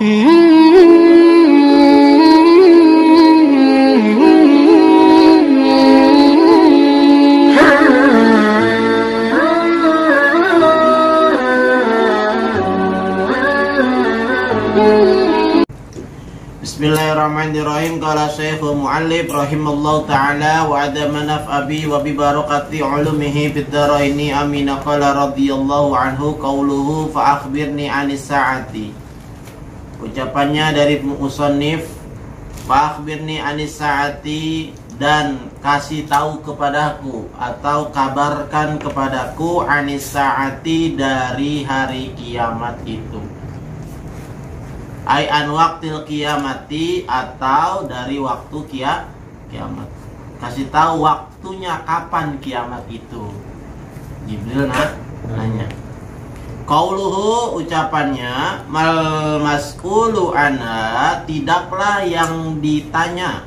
Bismillahirrahmanirrahim. Qala Syekhul Mu'allif rahimallahu ta'ala wa adama naf'abi wa bi barakati ulumihi fid dharaini amin. Qala radhiyallahu anhu qauluhu fa akhbirni 'anis sa'ati. Ucapannya dari musannif, fa akhbirni 'anis sa'ati, dan kasih tahu kepadaku atau kabarkan kepadaku 'anis sa'ati, dari hari kiamat itu. Ai an waqtil kiamati, atau dari waktu kiamat. Kasih tahu waktunya kapan kiamat itu. Jibril nanya. Qauluhu, ucapannya, mal mas'ulu anha, tidaklah yang ditanya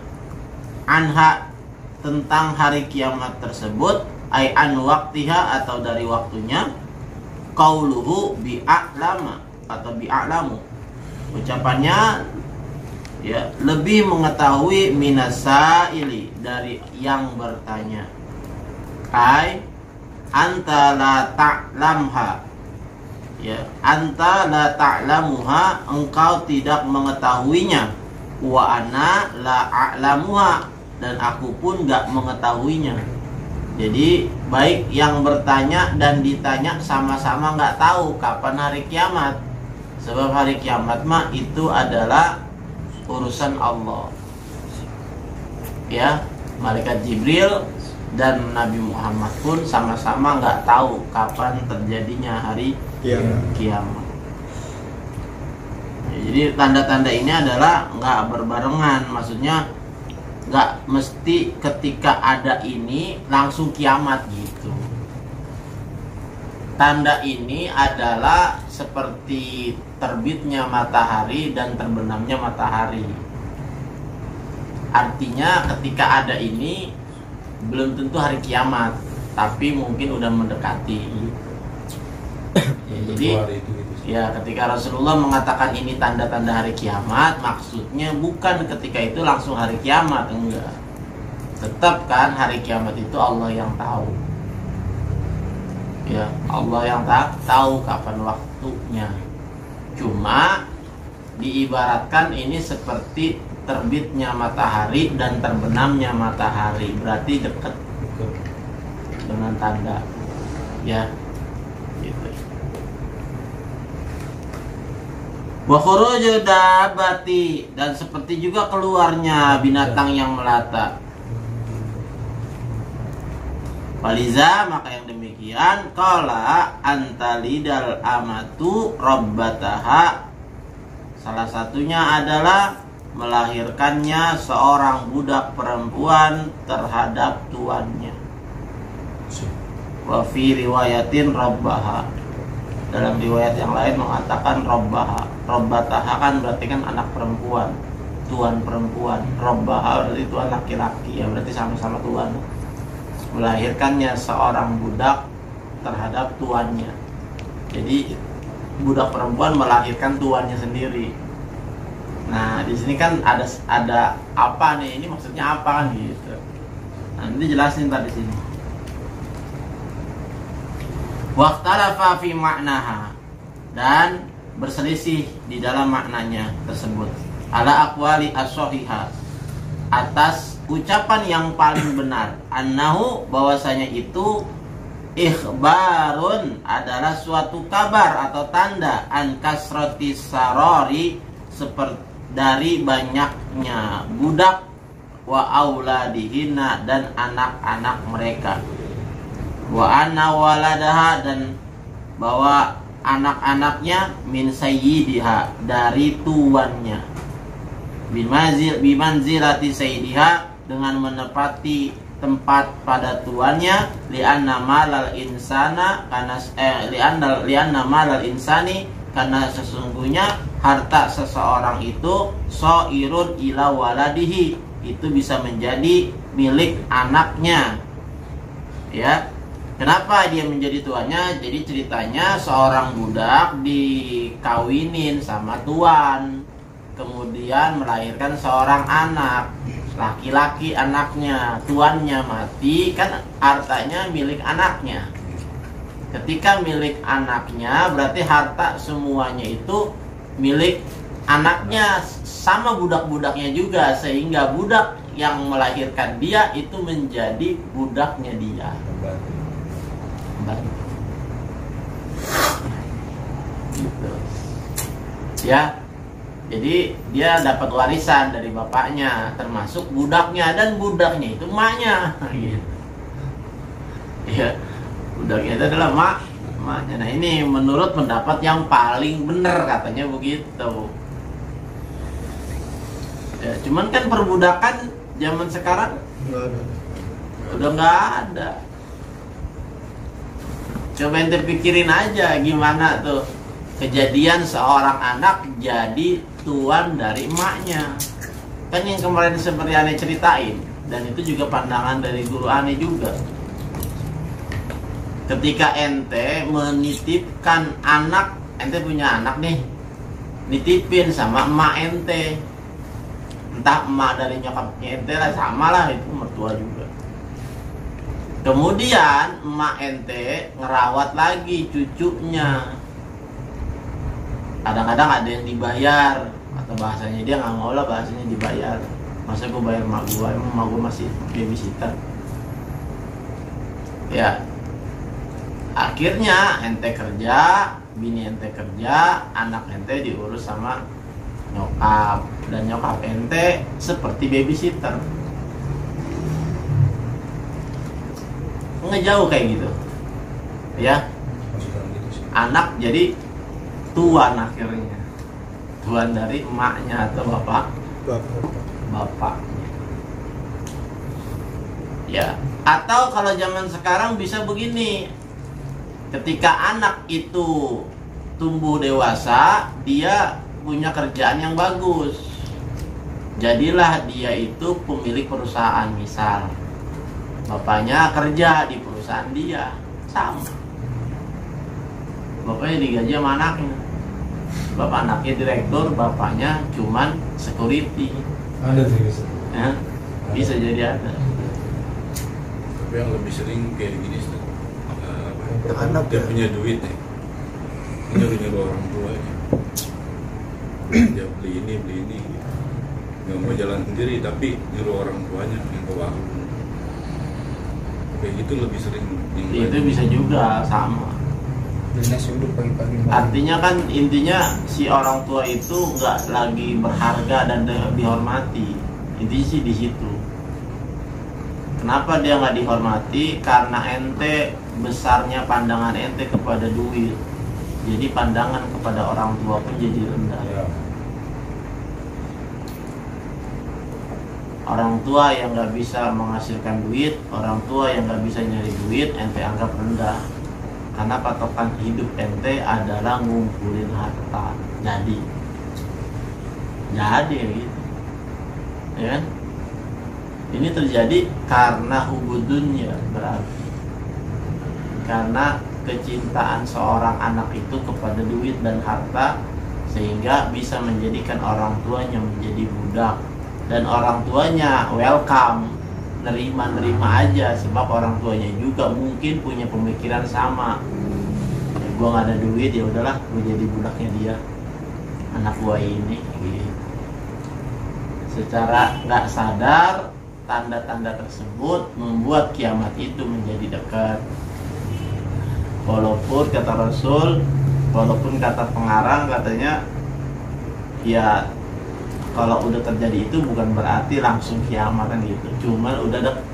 anha, tentang hari kiamat tersebut, ai an waqtiha, atau dari waktunya. Qauluhu bi'a'lama, atau bi'a'lamu, ucapannya ya lebih mengetahui minasaili, dari yang bertanya. Ai anta la ta'lamha, ya, anta la ta'lamuha, engkau tidak mengetahuinya. Wa ana la a'lamuha, dan aku pun gak mengetahuinya. Jadi baik yang bertanya dan ditanya sama-sama gak tahu kapan hari kiamat. Sebab hari kiamat mah itu adalah urusan Allah. Ya, malaikat Jibril dan Nabi Muhammad pun sama-sama nggak tahu kapan terjadinya hari kiamat. Ya, jadi tanda-tanda ini adalah nggak berbarengan, maksudnya nggak mesti ketika ada ini langsung kiamat gitu. Tanda ini adalah seperti terbitnya matahari dan terbenamnya matahari. Artinya ketika ada ini belum tentu hari kiamat, tapi mungkin udah mendekati. Ya, jadi ya ketika Rasulullah mengatakan ini tanda-tanda hari kiamat, maksudnya bukan ketika itu langsung hari kiamat, enggak. Tetap kan hari kiamat itu Allah yang tahu. Ya, Allah yang tahu kapan waktunya. Cuma diibaratkan ini seperti terbitnya matahari dan terbenamnya matahari, berarti dekat dengan tanda. Ya, gitu. Wa khuruju dabati, dan seperti juga keluarnya binatang yang melata. Faliza, maka yang demikian, qala antalidal amatu rabbataha, salah satunya adalah melahirkannya seorang budak perempuan terhadap tuannya. Wa fi riwayatin rabbaha, dalam riwayat yang lain mengatakan rabbaha. Rabbataha kan berarti kan anak perempuan, tuan perempuan. Rabbaha berarti tuan laki-laki, ya berarti sama-sama tuan. Melahirkannya seorang budak terhadap tuannya. Jadi budak perempuan melahirkan tuannya sendiri. Nah, di sini kan ada apa nih? Ini maksudnya apa kan gitu. Nah, nanti jelasin tadi sini. Waqtalafa fi ma'naha, dan berselisih di dalam maknanya tersebut. Ala aqwali as-sahihah, atas ucapan yang paling benar. Annahu, bahwasanya itu ikhbarun, adalah suatu kabar atau tanda, an kasrati sarori, seperti dari banyaknya budak, wa auladihina, dan anak-anak mereka, wa anna waladaha, dan bahwa anak-anaknya min sayyidiha, dari tuannya, bimanzilati sayyidiha, dengan menepati tempat pada tuannya, li'anna malal insana, karena li'anna malal insani, karena sesungguhnya harta seseorang itu soirun ila waladihi, itu bisa menjadi milik anaknya. Ya, Kenapa dia menjadi tuannya? Jadi ceritanya seorang budak dikawinin sama tuan, kemudian melahirkan seorang anak, laki-laki anaknya, tuannya mati, kan hartanya milik anaknya. Ketika milik anaknya, berarti harta semuanya itu milik anaknya, sama budak-budaknya juga, sehingga budak yang melahirkan dia itu menjadi budaknya dia. Gitu. Ya, jadi dia dapat warisan dari bapaknya, termasuk budaknya, dan budaknya itu emaknya. Gitu. Ya, budaknya itu adalah emaknya. Nah, ini menurut pendapat yang paling benar, katanya begitu. Ya, cuman kan perbudakan zaman sekarang udah nggak ada. Coba ente pikirin aja gimana tuh kejadian seorang anak jadi tuan dari emaknya. Kan yang kemarin seperti Ane ceritain, dan itu juga pandangan dari guru Ane juga. Ketika ente menitipkan anak, ente punya anak nih, nitipin sama emak ente, entah emak dari nyokapnya ente lah, sama lah, itu mertua juga. Kemudian emak ente ngerawat lagi cucunya. Kadang-kadang ada yang dibayar, atau bahasanya dia nggak mau lah, bahasanya dibayar. Masa gue bayar emak gue, emang emak gue masih babysitter. Ya, akhirnya ente kerja, bini ente kerja, anak ente diurus sama nyokap, dan nyokap ente seperti babysitter. Nggak jauh kayak gitu, ya. Anak jadi tuan akhirnya, tuan dari emaknya atau bapaknya. Ya, atau kalau zaman sekarang bisa begini, ketika anak itu tumbuh dewasa, dia punya kerjaan yang bagus, jadilah dia itu pemilik perusahaan. Misal bapaknya kerja di perusahaan dia, sama, bapaknya digaji sama anaknya. Bapak anaknya direktur, bapaknya cuman security. Ada tuh bisa. Ya, bisa jadi ada. Tapi yang lebih sering kayak gini, Anak dia ya. punya duit nih, dia nyuruh orang tuanya, dia beli ini gitu. Nggak mau jalan sendiri, tapi nyuruh orang tuanya yang ke warung. Kayak gitu lebih sering yang Itu bisa juga sama. Beli nasi uduk pagi-pagi. Artinya kan intinya si orang tua itu nggak lagi berharga dan dihormati. Intinya sih di situ. Kenapa dia nggak dihormati? Karena ente besarnya pandangan ente kepada duit. Jadi pandangan kepada orang tua pun jadi rendah. Ya. Orang tua yang nggak bisa menghasilkan duit, orang tua yang nggak bisa nyari duit, ente anggap rendah. Karena patokan hidup ente adalah ngumpulin harta. Jadi gitu, ya kan? Ini terjadi karena hubudunnya, berarti karena kecintaan seorang anak itu kepada duit dan harta, sehingga bisa menjadikan orang tuanya menjadi budak, dan orang tuanya welcome, nerima aja, sebab orang tuanya juga mungkin punya pemikiran sama. Ya, gua nggak ada duit, ya udahlah, gua jadi budaknya dia, anak gua ini. Gitu. Secara nggak sadar, tanda-tanda tersebut membuat kiamat itu menjadi dekat. Walaupun kata Rasul, walaupun kata pengarang katanya, ya kalau udah terjadi itu bukan berarti langsung kiamat kan gitu, cuman udah dekat.